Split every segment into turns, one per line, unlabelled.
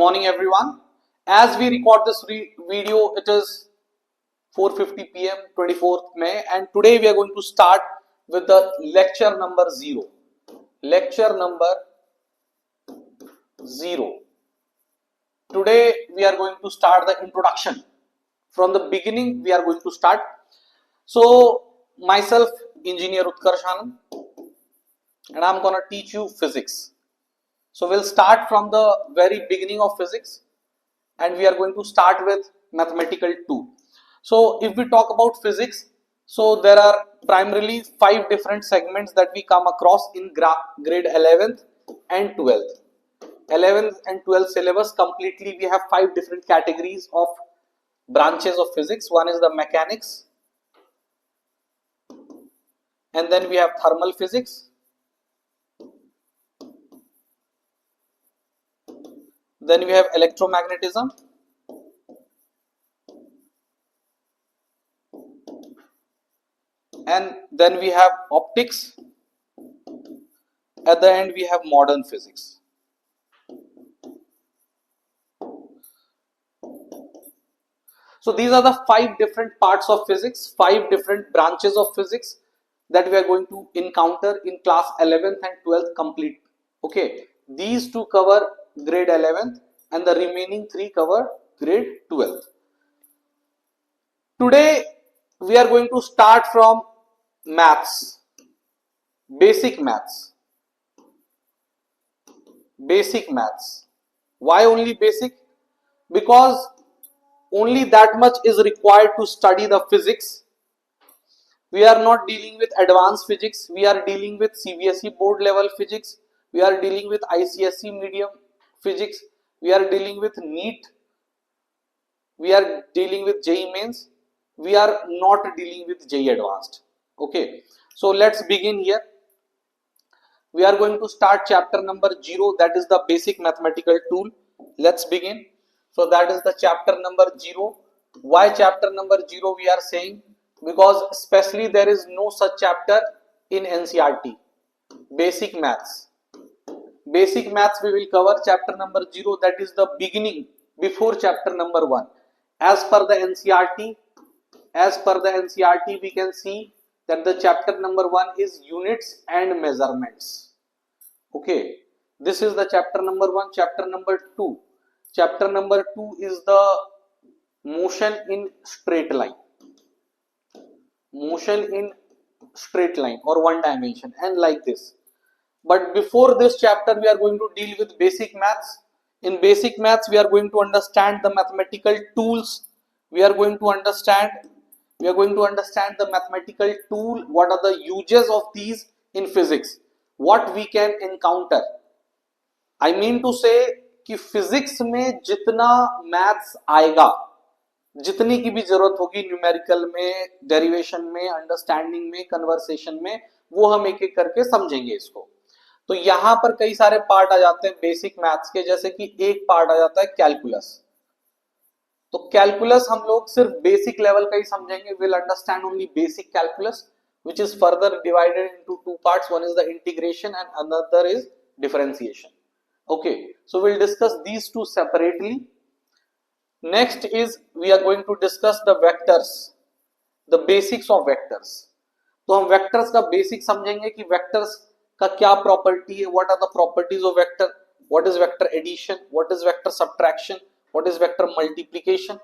morning everyone. As we record this video, it is 4:50 p.m. 24th May, and today we are going to start with the lecture number 0. Lecture number 0. Today we are going to start the introduction. From the beginning we are going to start. So myself, Engineer Utkarsh Anand, and I'm gonna teach you physics. So we'll start from the very beginning of physics, and we are going to start with mathematical 2. So if we talk about physics, so there are primarily 5 different segments that we come across in grade 11th and 12th. 11th and 12th syllabus completely we have 5 different categories of branches of physics. One is the mechanics, and then we have thermal physics, then we have electromagnetism, and then we have optics. At the end we have modern physics. So these are the 5 different parts of physics, 5 different branches of physics that we are going to encounter in class 11th and 12th complete. Okay, these 2 cover grade 11th and the remaining 3 cover grade 12th. Today we are going to start from maths, basic maths. Basic maths. Why only basic? Because only that much is required to study the physics. We are not dealing with advanced physics, we are dealing with CBSE board level physics, we are dealing with ICSE medium physics, we are dealing with NEET, we are dealing with JEE mains, we are not dealing with JEE advanced. Okay, so let's begin here. We are going to start chapter number 0, that is the basic mathematical tool. Let's begin. So that is the chapter number 0. Why chapter number 0 we are saying? Because especially there is no such chapter in NCERT. Basic maths. Basic maths we will cover chapter number 0, that is the beginning before chapter number 1. As per the NCERT, we can see that the chapter number 1 is units and measurements. Okay, this is the chapter number 1. Chapter number 2. Chapter number 2 is the motion in straight line. Motion in straight line or one dimension, and like this. But before this chapter we are going to deal with basic maths. In basic maths we are going to understand the mathematical tools. We are going to understand the mathematical tool, what are the uses of these in physics, what we can encounter. I mean to say कि physics में जितना maths आएगा, जितनी की भी जरूरत होगी numerical में, डेरिवेशन में, अंडरस्टैंडिंग में, कन्वर्सेशन में, वो हम एक एक करके समझेंगे इसको. तो यहां पर कई सारे पार्ट आ जाते हैं बेसिक मैथ्स के, जैसे कि एक पार्ट आ जाता है कैलकुलस. तो कैलकुलस हम लोग सिर्फ बेसिक लेवल का ही समझेंगे. Will understand only basic calculus which is further divided into 2 parts. One is the integration and another is differentiation. Okay, so we'll discuss these two separately. Next is we are going to discuss the vectors, the basics of vectors. तो हम vectors का basic समझेंगे कि vectors का क्या property है, what are the properties of vector, what is vector addition, what is vector subtraction, what is vector multiplication.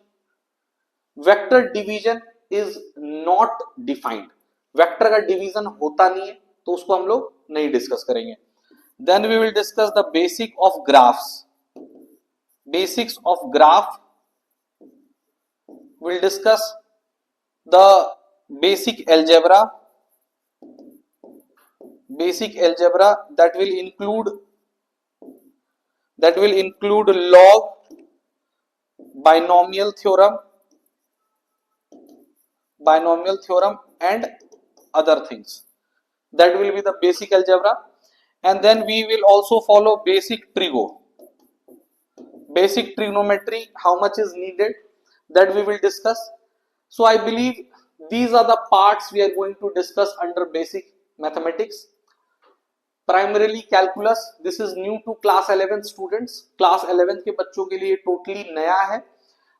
Vector division is not defined. Vector का division होता नहीं है, तो उसको हम लोग नहीं डिस्कस करेंगे. Then we will discuss the basic of graphs. Basics of graph will discuss the basic algebra. Basic algebra that will include log, binomial theorem and other things. That will be the basic algebra. And then we will also follow basic trigonometry, how much is needed, that we will discuss. So I believe these are the parts we are going to discuss under basic mathematics. Primarily calculus, this is new to class 11 students, class 11 के बच्चों के लिए totally नया है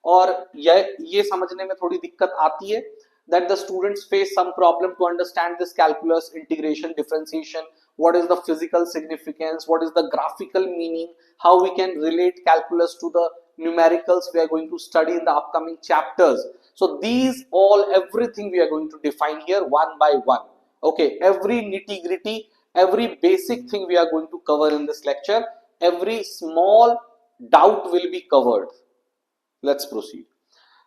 और ये समझने में थोड़ी दिक्कत आती है that the students face some problem to understand this calculus, integration, differentiation, what is the physical significance, what is the graphical meaning, how we can relate calculus to the numericals we are going to study in the upcoming chapters. So these all, everything we are going to define here one by one. Okay, every nitty gritty, every basic thing we are going to cover in this lecture, every small doubt will be covered. Let's proceed.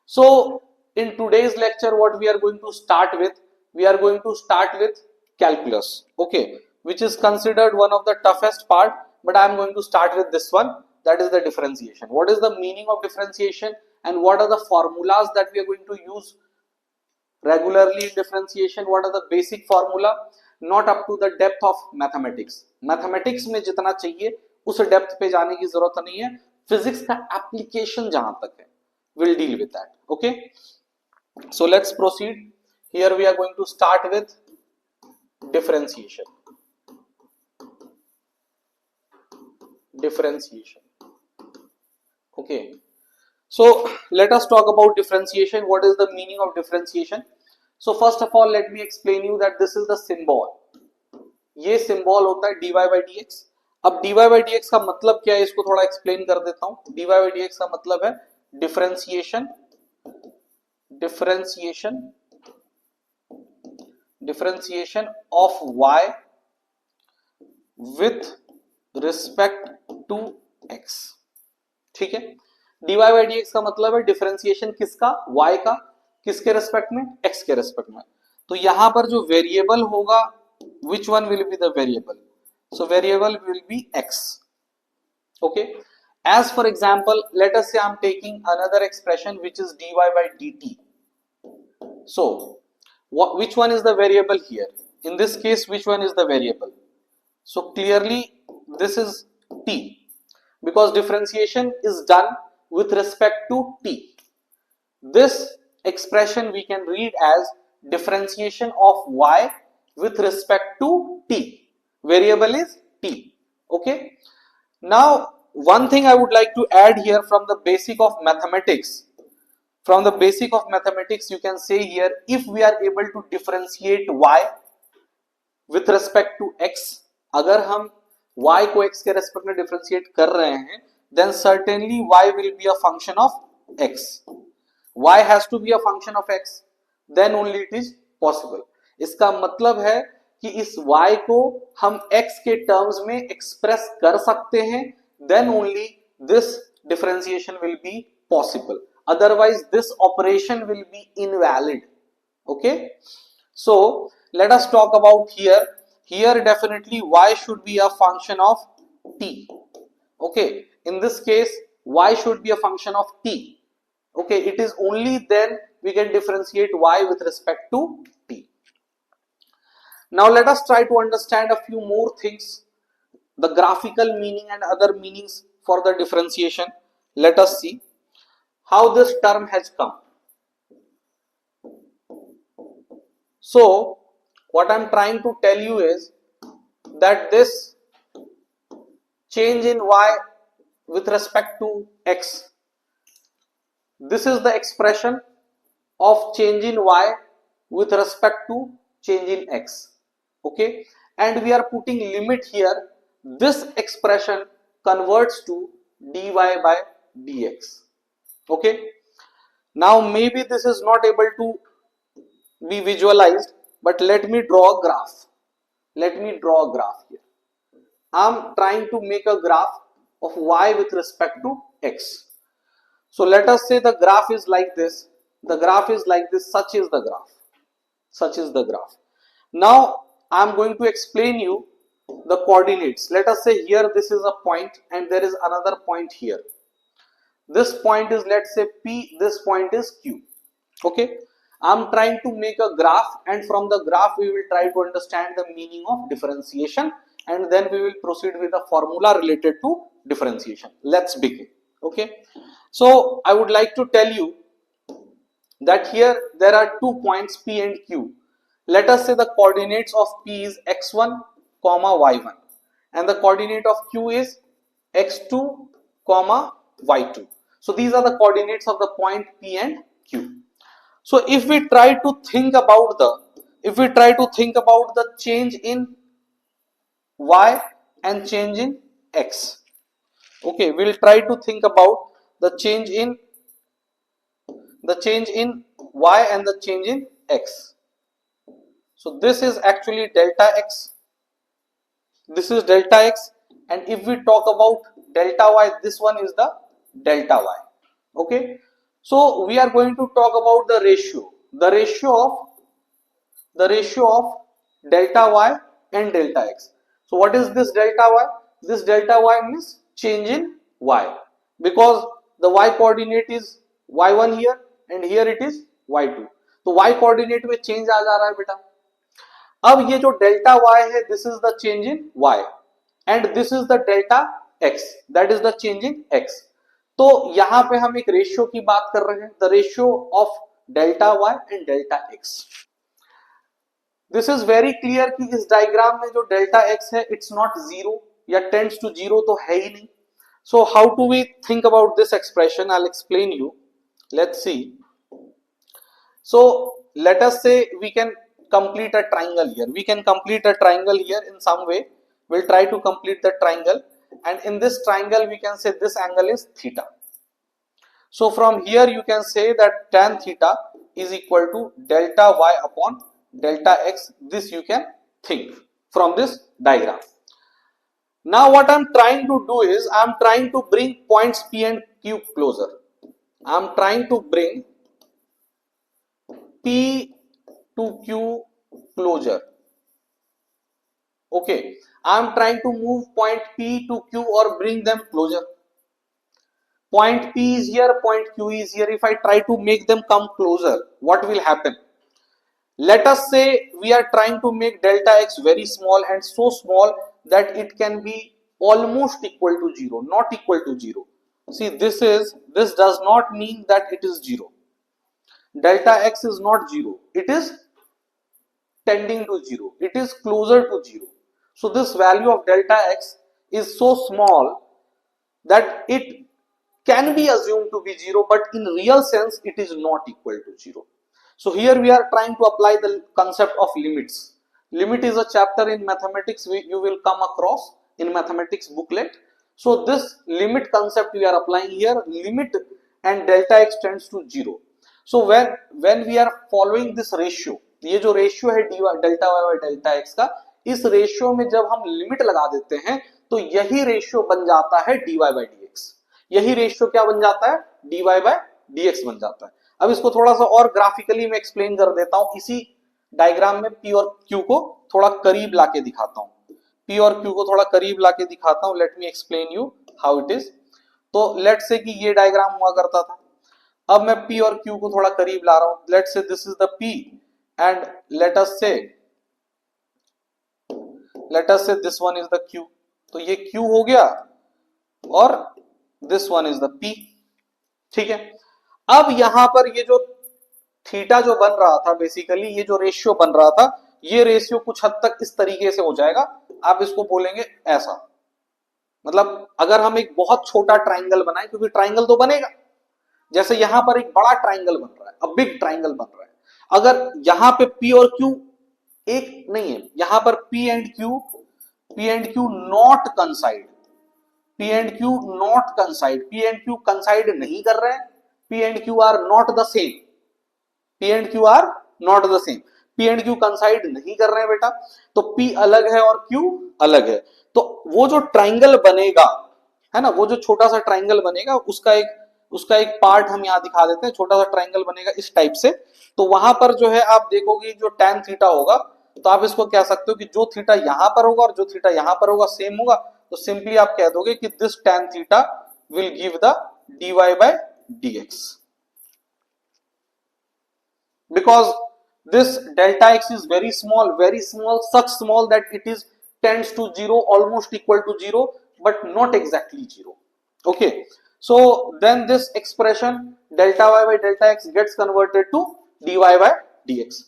So in today's lecture, what we are going to start with, we are going to start with calculus, okay, which is considered one of the toughest part, but I am going to start with this one, that is the differentiation. What is the meaning of differentiation and what are the formulas that we are going to use regularly in differentiation? What are the basic formula? Not up to the depth of mathematics. Mathematics में जितना चाहिए उस depth पे जाने की जरूरत नहीं है, फिजिक्स का एप्लीकेशन जहां तक है, we'll deal with that. Okay, so let's proceed. Here we are going to start with differentiation. Okay, so let us talk about differentiation. What is the meaning of differentiation? So first of all, let me explain you that this is the symbol. ये symbol होता है dy by dx. अब dy by dx का मतलब क्या है, इसको थोड़ा explain कर देता हूं. dy by dx का मतलब है differentiation of y with respect to x. ठीक है, dy by dx का मतलब है डिफरेंशिएशन किसका, y का, किसके रेस्पेक्ट में, x के रेस्पेक्ट में. तो यहां पर जो वेरिएबल होगा, which one will be the variable? So variable will be x. Okay, as for example, let us say I am taking another expression which is dy by dt. So which one is the variable here? In this case, which one is the variable? So clearly this is t, because differentiation is done with respect to t. This expression we can read as differentiation of y with respect to t. Variable is t. Okay, now one thing I would like to add here from the basic of mathematics. From the basic of mathematics, you can say here, if we are able to differentiate y with respect to x, अगर हम y को x के respect में differentiate कर रहे हैं, then certainly y will be a function of x. Y has to be a function of x, then only it is possible. इसका मतलब है कि इस y को हम x के टर्म्स में एक्सप्रेस कर सकते हैं, then only this differentiation will be possible. Otherwise this operation will be invalid. Okay, so let us talk about here. Here definitely y should be a function of t. Okay, in this case y should be a function of t. Okay, it is only then we can differentiate y with respect to t. Now let us try to understand a few more things, the graphical meaning and other meanings for the differentiation. Let us see how this term has come. So what I am trying to tell you is that this change in y with respect to x, this is the expression of change in y with respect to change in x. Okay, and we are putting limit here. This expression converts to dy by dx. Okay, now maybe this is not able to be visualized, but let me draw a graph. Let me draw a graph here. I am trying to make a graph of y with respect to x. So let us say the graph is like this. The graph is like this. Such is the graph. Such is the graph. Now I am going to explain you the coordinates. Let us say here this is a point and there is another point here. This point is, let's say P, this point is Q. Okay, I am trying to make a graph, and from the graph we will try to understand the meaning of differentiation, and then we will proceed with the formula related to differentiation. Let's begin. Okay, so I would like to tell you that here there are 2 points P and Q. Let us say the coordinates of P is x1, y1. and the coordinate of q is x2 comma y2. So these are the coordinates of the point P and Q. So if we try to think about the change in y and change in x, okay, we'll try to think about the change in y and the change in x. So this is actually delta x, this is delta x, and if we talk about delta y, this one is the delta y. Okay, so we are going to talk about the ratio of delta y and delta x. So what is this delta y? This delta y means change in y, because the y coordinate is y1 here and here it is y2. तो y coordinate में change आ जा रहा है बेटा. अब ये जो delta y है, this is the change in y and this is the delta x, that is the change in x. तो यहां पे हम एक रेशियो की बात कर रहे हैं, the ratio of delta y and delta x. This is very clear कि इस डायग्राम में जो डेल्टा x है, इट्स नॉट जीरो या टेंड्स टू जीरो तो है ही नहीं. So how to we think about this expression? I will explain you. Let's see. So let us say we can complete a triangle here. We can complete a triangle here in some way. We'll try to complete the triangle, and in this triangle we can say this angle is theta. So from here you can say that tan theta is equal to delta y upon delta x. This you can think from this diagram. Now what I'm trying to do is I'm trying to bring points P and Q closer. I'm trying to bring P to Q closure. Okay, I am trying to move point P to Q or bring them closer. Point P is here, point Q is here. If I try to make them come closer, what will happen? Let us say we are trying to make delta x very small and so small that it can be almost equal to 0, not equal to 0. See, this does not mean that it is 0. Delta x is not 0, it is tending to 0, it is closer to 0. So this value of delta x is so small that it can be assumed to be 0, but in real sense it is not equal to 0. So here we are trying to apply the concept of limits. Limit is a chapter in mathematics you will come across in mathematics booklet. So this limit concept we are applying here, limit and delta x tends to 0. So when we are following this ratio, ये जो ratio है delta y by delta x का, इस ratio में जब हम limit लगा देते हैं तो यही रेशियो बन जाता है dy बाय dx. यही रेशियो क्या बन जाता है? dy बाय dx बन जाता है. अब इसको थोड़ा सा और ग्राफिकली मैं एक्सप्लेन कर देता हूं. इसी डायग्राम में p और q को थोड़ा करीब लाके दिखाता हूं. p और q को थोड़ा करीब लाके दिखाता हूं. Let me explain you how it is. तो लेट से कि ये डायग्राम हुआ करता था. अब मैं P और Q को थोड़ा करीब ला रहा हूं. Let say this is the P and let us say this one is the Q. तो ये Q हो गया और this one is the P. ठीक है. अब यहां पर ये जो थीटा जो बन रहा था, बेसिकली ये जो रेशियो बन रहा था, ये रेशियो कुछ हद तक इस तरीके से हो जाएगा. आप इसको बोलेंगे ऐसा. मतलब अगर हम एक बहुत छोटा ट्राइंगल बनाए, क्योंकि ट्राइंगल तो बनेगा, जैसे यहां पर एक बड़ा ट्राइंगल बन रहा है, अब बिग ट्राइंगल बन रहा है. अगर यहां पे P और Q एक नहीं है, यहां पर P and Q not coincide, P and Q not coincide, P and Q coincide नहीं कर रहे हैं, P and Q are not the same, P and Q are not the same, P and Q coincide नहीं कर रहे हैं बेटा. तो P अलग है और Q अलग है. तो वो जो ट्राइंगल बनेगा है ना, वो जो छोटा सा ट्राइंगल बनेगा, उसका एक पार्ट हम यहां दिखा देते हैं. छोटा सा ट्राइंगल बनेगा इस टाइप से. तो वहां पर जो है आप देखोगे जो tan थीटा होगा, तो आप इसको कह सकते हो कि जो थीटा यहां पर होगा और जो थीटा यहां पर होगा सेम होगा. तो सिंपली आप कह दोगे कि this tan theta will give the dy by dx, because this delta x is very small, such small that it is tends to 0, almost equal to 0, but not exactly 0. Okay. So then this expression delta y by delta x gets converted to dy by dx.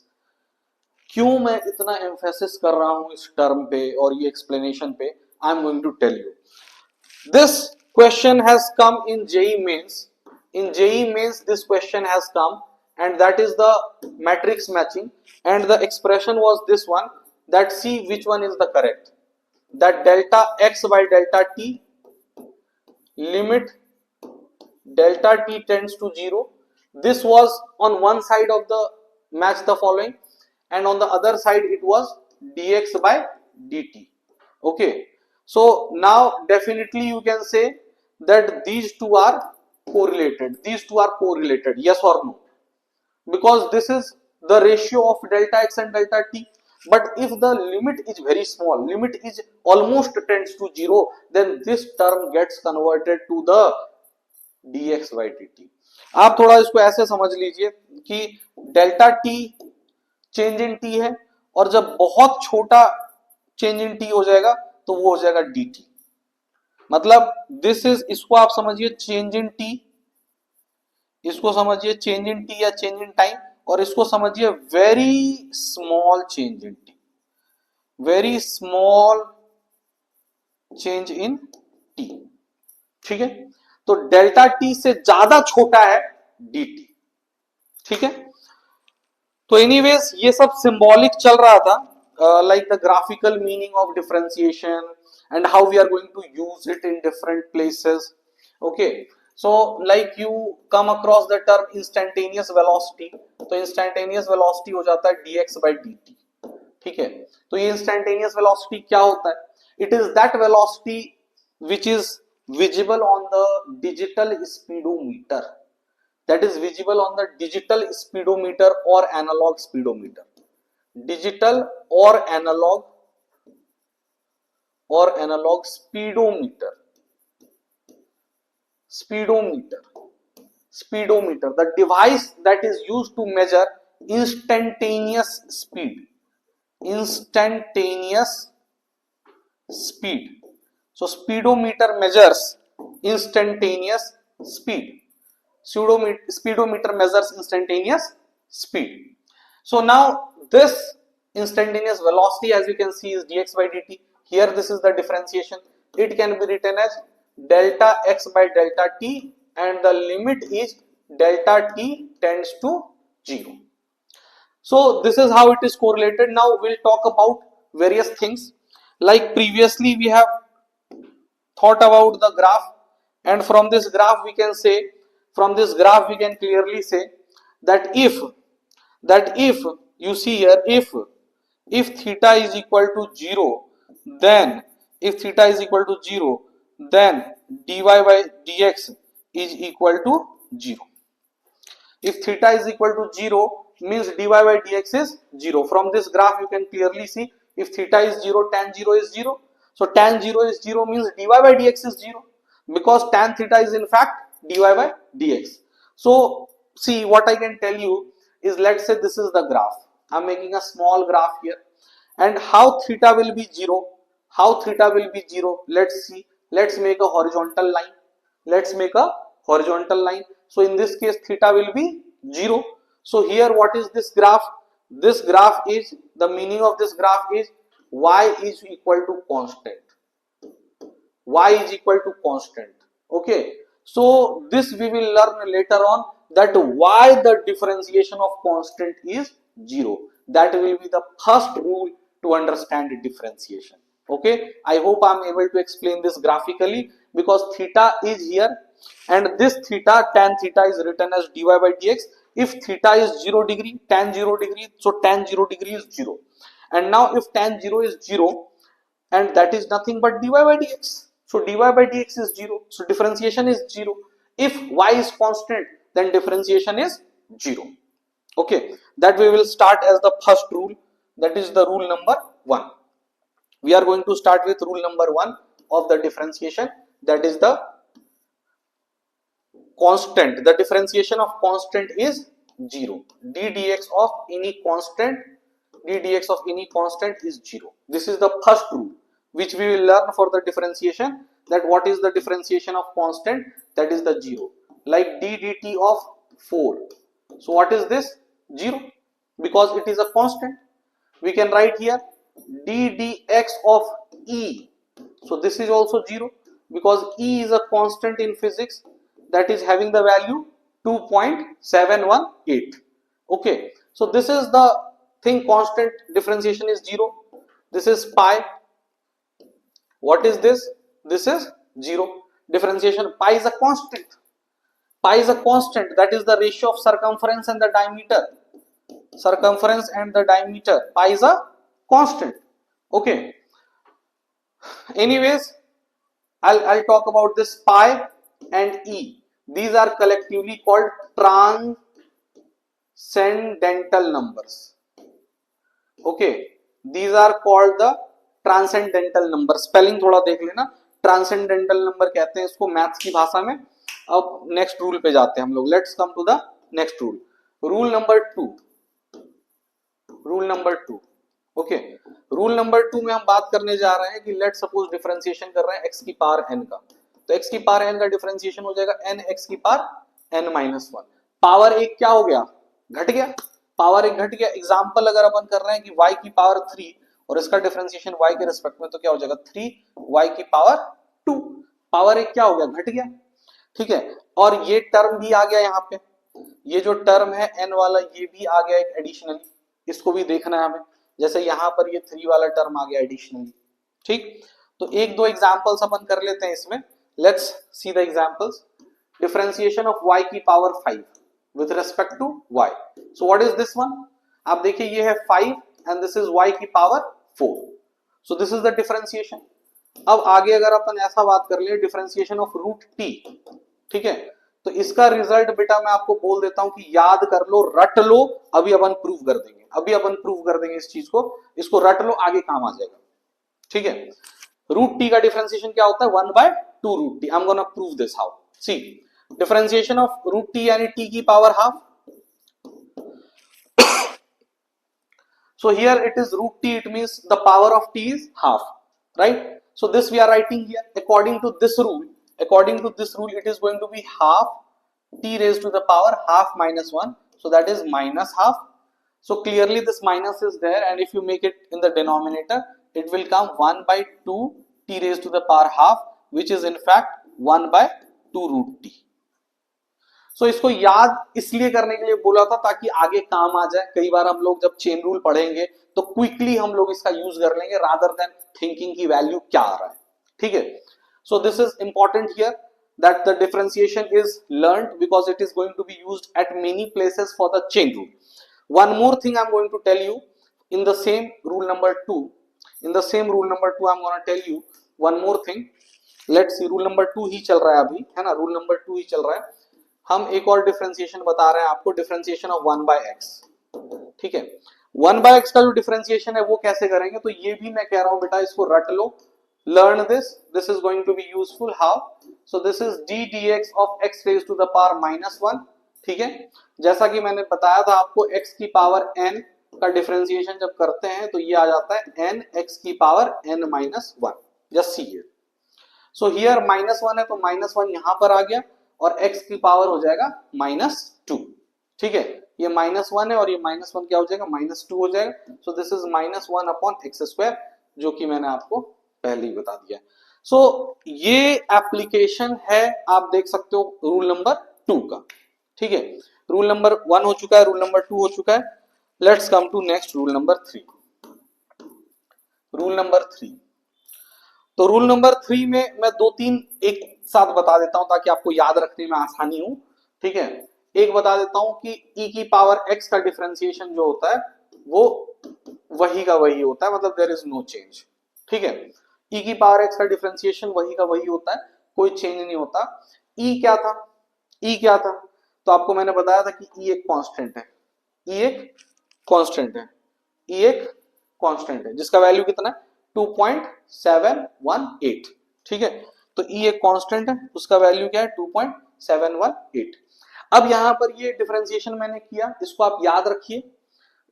क्यों मैं इतना emphasis कर रहा हूं इस term पे और ये एक्सप्लेनेशन पे, I'm going to tell you. This question has come in JEE Mains. In JEE Mains, this question has come, and that is the matrix matching, and the expression was this one, that see which one is the correct. That delta x by delta t, limit delta t tends to 0. This was on one side of the match the following, and on the other side it was dx by dt. Okay, so now definitely you can say that these two are correlated. These two are correlated, yes or no? Because this is the ratio of delta x and delta t. But if the limit is very small, limit is almost tends to 0, then this term gets converted to the dx by dt. आप थोड़ा इसको ऐसे समझ लीजिए कि delta T change in T है, और जब बहुत छोटा चेंज इन टी हो जाएगा तो वो हो जाएगा dt. मतलब दिस इज, इसको आप समझिए चेंज इन टी, इसको समझिए चेंज इन टी या चेंज इन टाइम, और इसको समझिए very small change in T, very small change in T. ठीक है, तो डेल्टा टी से ज्यादा छोटा है dt. ठीक है, तो एनीवेज ये सब सिंबॉलिक चल रहा था, like the graphical meaning of differentiation and how we are going to use it in different places. Okay, so like you come across the term instantaneous velocity, तो instantaneous velocity हो जाता है dx by dt. ठीक है, तो ये instantaneous velocity क्या होता है? It is that velocity which is visible on the digital speedometer, that is visible on the digital speedometer or analog speedometer. Digital or analog speedometer. Speedometer, the device that is used to measure instantaneous speed. So speedometer measures instantaneous speed. Speedometer measures instantaneous speed. So now this instantaneous velocity, as you can see, is dx by dt. Here this is the differentiation. It can be written as delta x by delta t, and the limit is delta t tends to 0. So this is how it is correlated. Now we'll talk about various things. Like previously we have thought about the graph, and from this graph we can say, from this graph we can clearly say that if you see here, if theta is equal to 0, then if theta is equal to 0, then dy by dx is equal to 0. If theta is equal to 0 means dy by dx is 0. From this graph you can clearly see, if theta is 0, tan 0 is 0. So tan 0 is 0 means dy by dx is 0, because tan theta is in fact dy by dx. So see, what I can tell you is, let's say this is the graph. I'm making a small graph here, and how theta will be 0? How theta will be 0? Let's see. Let's make a horizontal line. Let's make a horizontal line. So in this case theta will be 0. So here what is this graph? This graph is, the meaning of this graph is y is equal to constant. Y is equal to constant. Okay, so this we will learn later on, that why the differentiation of constant is 0. That will be the first rule to understand differentiation. Okay, I hope I am able to explain this graphically, because theta is here, and this theta, tan theta, is written as dy by dx. If theta is 0 degree, tan 0 degree, so tan 0 degree is 0. And now if tan 0 is 0, and that is nothing but dy by dx. So dy by dx is 0. So differentiation is 0. If y is constant, then differentiation is 0. Okay, that we will start as the first rule. That is the rule number 1. We are going to start with rule number 1 of the differentiation. That is the constant. The differentiation of constant is 0. ddx of any constant is 0. This is the first rule which we will learn for the differentiation, that what is the differentiation of constant? That is the 0. Like d dt of 4. So what is this? 0, because it is a constant. We can write here d dx of e. So this is also 0 because E is a constant in physics that is having the value 2.718. Okay, so this is the thing, constant differentiation is 0. This is pi. What is this? This is 0. Differentiation pi is a constant. Pi is a constant, that is the ratio of circumference and the diameter. Circumference and the diameter. Pi is a constant. Okay. Anyways, I'll talk about this pi and E. These are collectively called transcendental numbers. Okay, these are called the transcendental number. Spelling थोड़ा देख लेना. Transcendental number कहते हैं इसको maths की भाषा में. अब नेक्स्ट रूल पे जाते हैं हम लोग. Let's come to the next rule. Rule number 2. Rule number 2. Okay, rule number 2 में हम बात करने जा रहे हैं कि लेट सपोज डिफरेंशिएशन कर रहे हैं x की पावर n का. तो x की पावर n का डिफरेंशिएशन हो जाएगा n x की पावर n माइनस 1. पावर एक क्या हो गया? घट गया. पावर एक घट गया. एग्जांपल अगर अपन कर रहे हैं कि y की पावर 3 और इसका डिफरेंशिएशन y के रिस्पेक्ट में, तो क्या हो जाएगा? 3y की पावर 2. पावर एक क्या हो गया? घट गया. ठीक है, और ये टर्म भी आ गया यहाँ पे. ये जो टर्म है n वाला, ये भी आ गया एक एडिशनली. इसको भी देखना है हमें. जैसे यहां पर ये 3 वाला टर्म आ गया एडिशनली. ठीक, तो एक दो एग्जांपल्स अपन कर लेते हैं इसमें. Let's see the examples. Differentiation of y की power 5 with respect to y. So what is this one? आप देखिए, ये है 5 एंड दिस इज y की power 4. So this is the differentiation. अब आगे अगर अपन ऐसा बात कर ले, डिफरेंशिएशन ऑफ रूट t. ठीक है, तो इसका रिजल्ट बेटा मैं आपको बोल देता हूं कि याद कर लो, रट लो. अभी अपन प्रूव कर देंगे. अभी अपन प्रूव कर देंगे इस चीज को. इसको रट लो, आगे काम आ जाएगा. ठीक है, रूट टी का डिफरेंशिएशन क्या होता है? 1/2 root t. I am gonna prove this. How? See, differentiation of root t यानी टी की power half. So here it is root t, it means the power of t is half, right? So this we are writing here. According to this rule, it is going to be half t raised to the power half minus 1. So that is minus half. So clearly this minus is there, and if you make it in the denominator, it will come 1/2 t raised to the power half, which is in fact 1/2 root t. सो इसको याद इसलिए करने के लिए बोला था ताकि आगे काम आ जाए. कई बार हम लोग जब चेन रूल पढ़ेंगे तो क्विकली हम लोग इसका यूज कर लेंगे रादर देन थिंकिंग की वैल्यू क्या आ रहा है. ठीक है, so this is important here that the differentiation is learned because it is going to be used at many places for the chain rule. One more thing I'm going to tell you in the same rule number 2. In the same rule number 2 I'm going to tell you one more thing. Let's see, rule number 2 ही चल रहा है अभी, है ना? rule number 2 ही चल रहा है. हम एक और डिफरेंशिएशन बता रहे हैं आपको, डिफरेंशिएशन ऑफ 1/x. ठीक है, 1/x का जो डिफरेंशिएशन है वो कैसे करेंगे? तो ये भी मैं कह रहा हूं बेटा, इसको रट लो. learn this is going to be useful. How? So this is d dx of x raised to the power minus 1. ठीक है, जैसा कि मैंने बताया था आपको, x की पावर n का डिफरेंशिएशन जब करते हैं तो ये आ जाता है n x की power n minus 1. just see here. so here minus 1 है तो minus 1 यहां पर आ गया और x की पावर हो जाएगा -2. ठीक है, ये -1 है और ये -1 क्या हो जाएगा? -2 हो जाएगा. सो this is -1 upon x square, जो कि मैंने आपको पहले ही बता दिया. सो ये एप्लीकेशन है, आप देख सकते हो, रूल नंबर 2 का. ठीक है, रूल नंबर 1 हो चुका है, रूल नंबर 2 हो चुका है. Let's come to next rule number 3. Rule number 3. तो रूल नंबर 3 में मैं 2-3 एक साथ बता देता हूं ताकि आपको याद रखने में आसानी हो. ठीक है, एक बता देता हूं कि e की पावर x का डिफरेंशिएशन जो होता है वो वही का वही होता है, मतलब देयर इज नो चेंज. ठीक है, e की पावर x का डिफरेंशिएशन वही का वही होता है, कोई चेंज नहीं होता. e क्या था? e क्या था? तो आपको मैंने बताया था कि e एक कांस्टेंट है. e एक कांस्टेंट है. e एक कांस्टेंट है जिसका वैल्यू कितना है? 2.718. ठीक है, तो e एक कांस्टेंट है, उसका वैल्यू क्या है? 2.718. अब यहां पर ये डिफरेंशिएशन मैंने किया, इसको आप याद रखिए,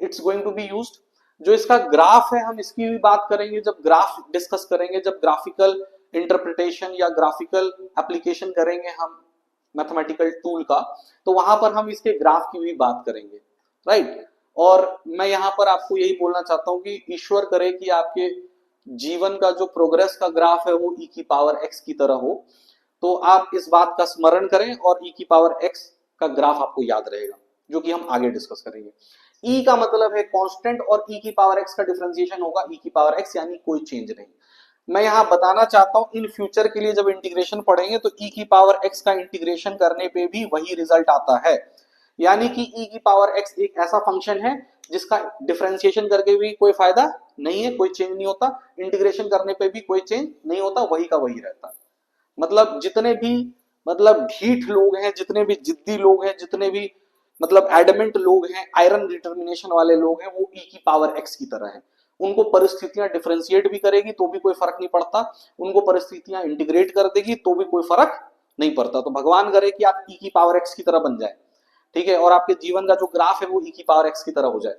it's going to be used. जो इसका ग्राफ है हम इसकी भी बात करेंगे जब ग्राफ डिस्कस करेंगे, जब ग्राफिकल इंटरप्रिटेशन या ग्राफिकल एप्लीकेशन करेंगे हम मैथमेटिकल टूल का, तो वहां पर हम इसके ग्राफ की भी बात करेंगे. राइट, और मैं यहां पर आपको यही बोलना चाहता हूं कि ईश्वर करे कि आपके जीवन का जो प्रोग्रेस का ग्राफ है वो e की पावर x की तरह हो, तो आप इस बात का स्मरण करें और e की पावर x का ग्राफ आपको याद रहेगा, जो कि हम आगे डिस्कस करेंगे। e का मतलब है कांस्टेंट और e की पावर x का डिफरेंशिएशन होगा e की पावर x, यानी कोई चेंज नहीं। मैं यहां बताना चाहता हूं इन फ्यूचर के लिए जब इंटीग्रेशन पढ़ेंगे तो e की पावर x का इंटीग्रेशन करने पे भी वही रिजल्ट आता है, यानी कि e की पावर x एक ऐसा फंक्शन है जिसका डिफरेंशिएशन करके भी कोई फायदा नहीं है, कोई चेंज नहीं होता, इंटीग्रेशन करने पे भी कोई चेंज नहीं होता, वही का वही रहता है। मतलब जितने भी मतलब ढीठ लोग हैं, जितने भी जिद्दी लोग हैं, जितने भी मतलब एडमेंट लोग हैं, आयरन डिटर्मिनेशन वाले लोग हैं, वो e की पावर x की तरह है। उनको परिस्थितियां डिफरेंशिएट भी करेगी तो भी कोई फर्क नहीं पड़ता, उनको परिस्थितियां इंटीग्रेट कर देगी तो भी कोई फर्क नहीं पड़ता। तो भगवान करे कि आप e की पावर x की तरह बन जाए, ठीक है, और आपके जीवन का जो ग्राफ है वो e की पावर x की तरह हो जाए।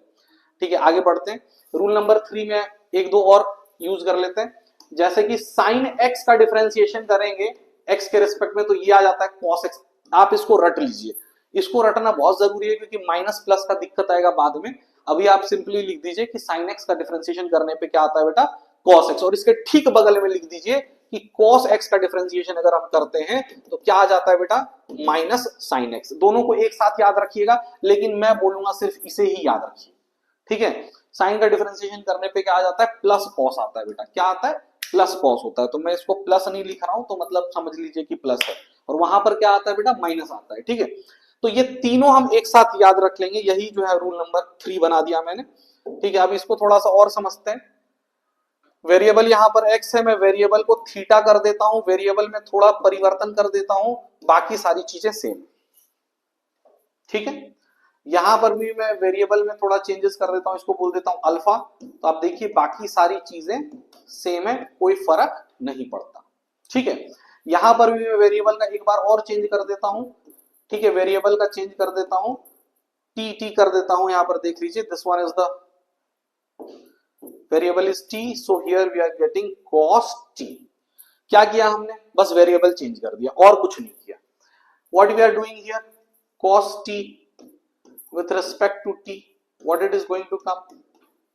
ठीक है, आगे बढ़ते हैं। रूल नंबर 3 में एक दो और यूज कर लेते हैं, जैसे कि साइन x का डिफरेंशिएशन करेंगे x के रिस्पेक्ट में तो ये आ जाता है cos x। आप इसको रट लीजिए, इसको रटना बहुत जरूरी है क्योंकि माइनस प्लस का दिक्कत आएगा बाद में। अभी आप सिंपली लिख दीजिए कि साइन x का डिफरेंशिएशन करने पे क्या आता है बेटा, cos x, और इसके ठीक बगल में लिख दीजिए कि cos x का डिफरेंशिएशन अगर हम करते हैं तो क्या आ जाता है बेटा, माइनस साइन x। दोनों को एक साथ याद रखिएगा, लेकिन मैं बोलूंगा सिर्फ इसे ही याद रखिए, ठीक है। साइन का डिफरेंशिएशन करने पे क्या आ जाता है, प्लस कॉस आता है बेटा, क्या आता है, प्लस कॉस होता है। तो मैं इसको प्लस नहीं लिख रहा हूं तो मतलब समझ लीजिए कि प्लस है, और वहां पर क्या आता है बेटा, माइनस आता है, ठीक है। तो ये तीनों हम एक साथ याद रख लेंगे, यही जो है रूल नंबर 3 बना दिया मैंने, ठीक है। अब इसको थोड़ा सा और समझते हैं। वेरिएबल यहां पर x है, मैं वेरिएबल को थीटा कर देता हूं, वेरिएबल में थोड़ा परिवर्तन कर देता हूं, बाकी सारी चीजें सेम, ठीक है। यहां पर भी मैं वेरिएबल में थोड़ा चेंजेस कर देता हूं, इसको बोल देता हूं अल्फा, तो आप देखिए बाकी सारी चीजें सेम है, कोई फर्क नहीं पड़ता, ठीक है। यहां पर भी मैं वेरिएबल का एक बार और चेंज कर देता हूं, ठीक है, वेरिएबल का चेंज कर देता हूं, टी टी कर देता हूं, यहां पर देख लीजिए this one is the variable is t, so here we are getting cos t। क्या किया हमने, बस वेरिएबल चेंज कर दिया और कुछ नहीं किया। What we are doing here, cos t with respect to t, what it is going to come,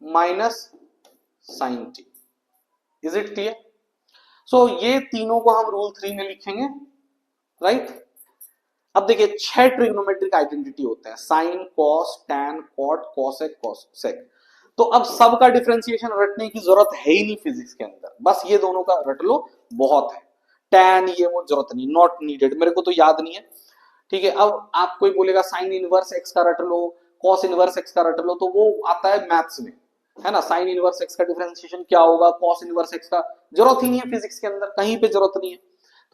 minus sin t। is it clear? so ये तीनों को हम रूल 3 में लिखेंगे, राइट। अब देखिए 6 ट्रिग्नोमेट्रिक आइडेंटिटी होते हैं, sine, cos, tan, cot, cosec, cosec. तो अब सबका डिफरेंशिएशन रटने की जरूरत है ही नहीं फिजिक्स के अंदर, बस ये दोनों का रट लो बहुत है। टैन ये वो जरूरत नहीं, नॉट नीडेड, मेरे को तो याद नहीं है, ठीक है। अब आप कोई बोलेगा साइन इनवर्स एक्स का रट लो, कॉस इनवर्स एक्स का रट लो, तो वो आता है मैथ्स में, है ना। साइन इनवर्स एक्स का डिफरेंशिएशन क्या होगा, कॉस इनवर्स एक्स का, जरूरत ही नहीं है फिजिक्स के अंदर, कहीं पे जरूरत नहीं है।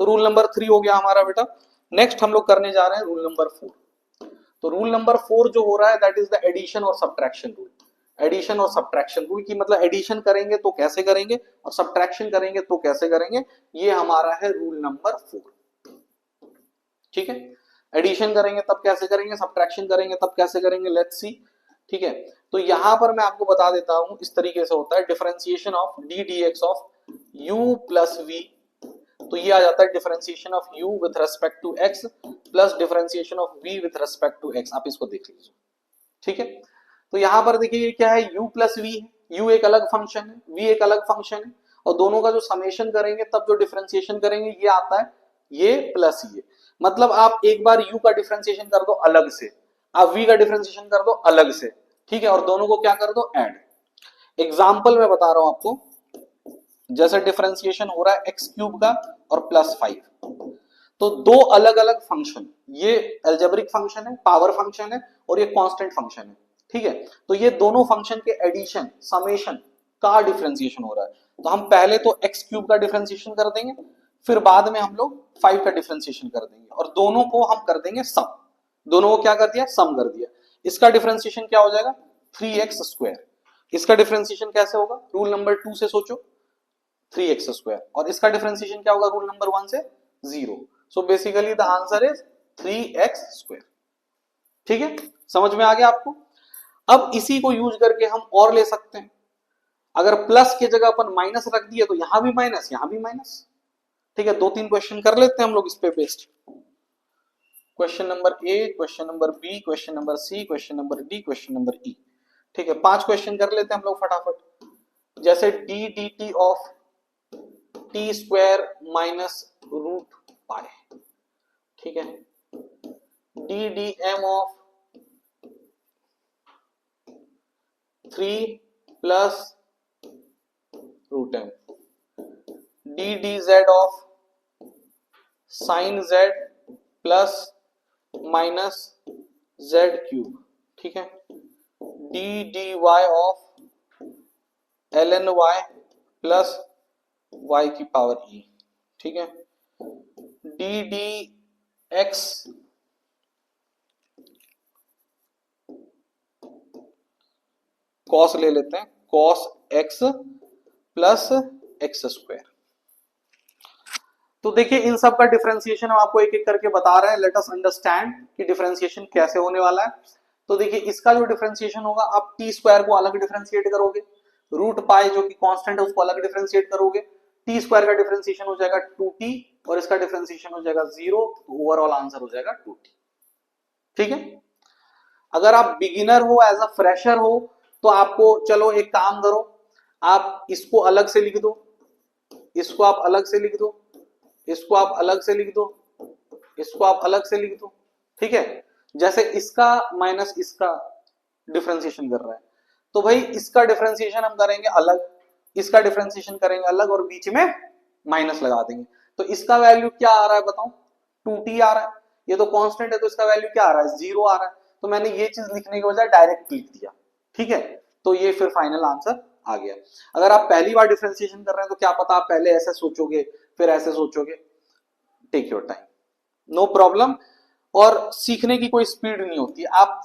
तो रूल नंबर 3 हो गया हमारा बेटा। नेक्स्ट हम लोग करने जा रहे हैं रूल नंबर 4। तो रूल नंबर 4 जो हो रहा है दैट इज द एडिशन और सब्ट्रैक्शन रूल। एडिशन और सब्ट्रैक्शन रूल की मतलब एडिशन करेंगे तो कैसे करेंगे और सब्ट्रैक्शन करेंगे तो कैसे करेंगे, ये हमारा है रूल नंबर 4, ठीक है। एडिशन करेंगे तब कैसे करेंगे, सब्ट्रैक्शन करेंगे तब कैसे करेंगे, लेट्स सी, ठीक है। तो यहां पर मैं आपको बता देता हूं, इस तरीके से होता है differentiation of d d x of u plus v, तो ये आ जाता है differentiation of u with respect to x plus differentiation of v with respect to x। आप इसको देख लीजिए, ठीक है। तो यहां पर देखिए क्या है, u प्लस v, u एक अलग फंक्शन है, v एक अलग फंक्शन है, और दोनों का जो समेशन करेंगे तब जो डिफरेंशिएशन करेंगे ये आता है ये प्लस ये। मतलब आप एक बार u का डिफरेंशिएशन कर दो अलग से, आप v का डिफरेंशिएशन कर दो अलग से, ठीक है, और दोनों को क्या कर दो, ऐड। एग्जाम्पल मैं बता रहा हूं आपको, जैसे डिफरेंशिएशन हो रहा है एक्स क्यूब का और प्लस 5, तो दो अलग अलग फंक्शन, ये एल्जेब्रिक फंक्शन है, पावर फंक्शन है, और ये कांस्टेंट फंक्शन है, ठीक है। तो ये दोनों फंक्शन के एडिशन समेशन का डिफरेंशिएशन हो रहा है, तो हम पहले तो एक्स क्यूब का डिफरेंशिएशन कर देंगे, फिर बाद में हम लोग 5 का डिफरेंशिएशन कर देंगे, और दोनों को हम कर देंगे सम। दोनों को क्या कर दिया, सम कर दिया। इसका डिफरेंशिएशन क्या हो जाएगा, 3x²। इसका डिफरेंशिएशन कैसे होगा, रूल नंबर 2 से सोचो, 3x², और इसका डिफरेंशिएशन क्या होगा रूल नंबर 1 से, 0। So basically the answer is 3x², ठीक है, समझ में आ गया आपको। अब इसी को यूज करके हम और ले सकते हैं, अगर प्लस की जगह अपन माइनस रख दिए तो यहां भी माइनस यहां भी माइनस, ठीक है। 2-3 क्वेश्चन कर लेते हैं हम लोग इस पे based. Question number A, question number B, question number C, question number D, question number E, ठीक है। 5 क्वेश्चन कर लेते हैं हम लोग फटाफट। जैसे d d t of t square minus root pi, ठीक है, d d m of 3 plus root m, d d z of sine z plus minus z cube, ठीक है, d d y of l n y plus y की power e, ठीक है, d d x cos ले लेते हैं, cos x plus x square. तो देखिए इन सब का डिफरेंशिएशन हम आपको एक एक करके बता रहे हैं। लेट अस अंडरस्टैंड कि डिफरेंशिएशन कैसे होने वाला है। तो देखिए इसका जो डिफरेंशिएशन होगा, आप टी स्क्वायर को अलग डिफरेंशिएट करोगे, रूट पाई जो कि कांस्टेंट है उसको अलग डिफरेंशिएट करोगे, टी स्क्वायर का डिफरेंशिएशन हो जाएगा 2t और इसका डिफरेंशिएशन हो जाएगा 0, तो ओवरऑल आंसर हो जाएगा 2t। ठीक है, अगर आप बिगिनर हो, एज अ फ्रेशर हो, तो आपको चलो एक काम करो, आप इसको अलग से लिख दो, इसको आप अलग से लिख दो, इसको आप अलग से लिख दो, इसको आप अलग से लिख दो, ठीक है। जैसे इसका माइनस इसका डिफरेंशिएशन कर रहा है, तो भाई इसका डिफरेंशिएशन हम करेंगे अलग, इसका डिफरेंशिएशन करेंगे अलग और बीच में माइनस लगा देंगे। तो इसका वैल्यू क्या आ रहा है बताओ, 2t आ रहा है, ये तो कांस्टेंट है तो इसका वैल्यू क्या आ रहा है, 0 आ रहा है। तो मैंने ये चीज लिखने के बजाय डायरेक्ट लिख दिया, ठीक है, तो ये फिर फाइनल आंसर आ गया। अगर आप पहली बार डिफरेंशिएशन कर रहे हैं तो क्या पता आप पहले ऐसे सोचोगे फिर ऐसे सोचोगे, take your time, no problem. और सीखने की कोई स्पीड नहीं होती, आप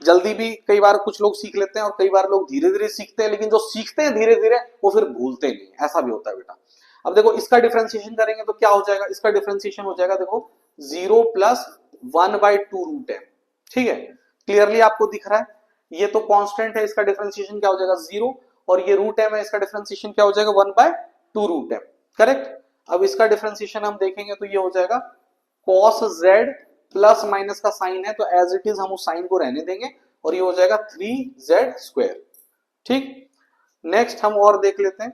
जल्दी भी कई बार कुछ लोग सीख लेते हैं और कई बार लोग धीरे धीरे सीखते हैं, लेकिन जो सीखते हैं धीरे धीरे वो फिर भूलते नहीं, ऐसा भी होता है बेटा। अब देखो इसका डिफरेंशिएशन करेंगे तो क्या हो जाएगा, इसका डिफरेंशिएशन हो जाएगा देखो 0 प्लस 1/2 रूट एम, ठीक है, क्लियरली आपको दिख रहा है। ये तो कांस्टेंट है, इसका डिफरेंशिएशन क्या हो जाएगा 0, और ये रूट एम है, इसका डिफरेंशिएशन क्या हो जाएगा 1/2 रूट एम, करेक्ट। अब इसका डिफरेंशिएशन हम देखेंगे तो ये हो जाएगा cos z प्लस माइनस का साइन है तो एज इट इज हम उस साइन को रहने देंगे और ये हो जाएगा 3z स्क्वायर, ठीक। नेक्स्ट हम और देख लेते हैं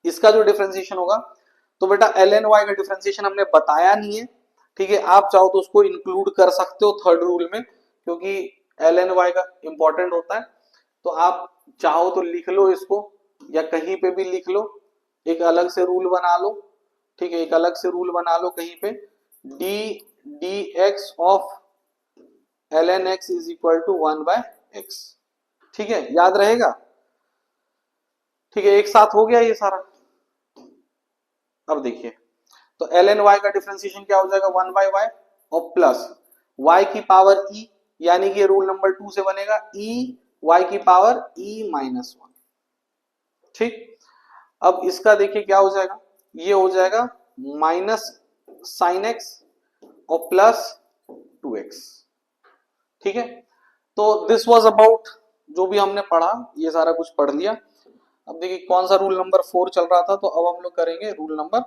इसका जो डिफरेंशिएशन होगा, तो बेटा ln y का डिफरेंशिएशन हमने बताया नहीं है, ठीक है, आप चाहो तो उसको इंक्लूड कर सकते हो थर्ड रूल में, क्योंकि ln y का इंपॉर्टेंट होता है। तो आप चाहो तो लिख लो इसको या कहीं पे भी लिख लो, एक अलग से रूल बना लो, ठीक है, एक अलग से रूल बना लो कहीं पे, dx of ln x is equal to 1/x, ठीक है, याद रहेगा, ठीक है, एक साथ हो गया ये सारा। अब देखिए तो ln y का डिफरेंशिएशन क्या हो जाएगा 1/y और प्लस y की पावर e, यानी कि रूल नंबर 2 से बनेगा e y की पावर e माइनस 1, ठीक। अब इसका देखिए क्या हो जाएगा, ये हो जाएगा माइनस साइन एक्स और प्लस 2x, ठीक है। तो दिस वाज अबाउट जो भी हमने पढ़ा, ये सारा कुछ पढ़ लिया। अब देखिए कौन सा रूल नंबर 4 चल रहा था, तो अब हम लोग करेंगे rule number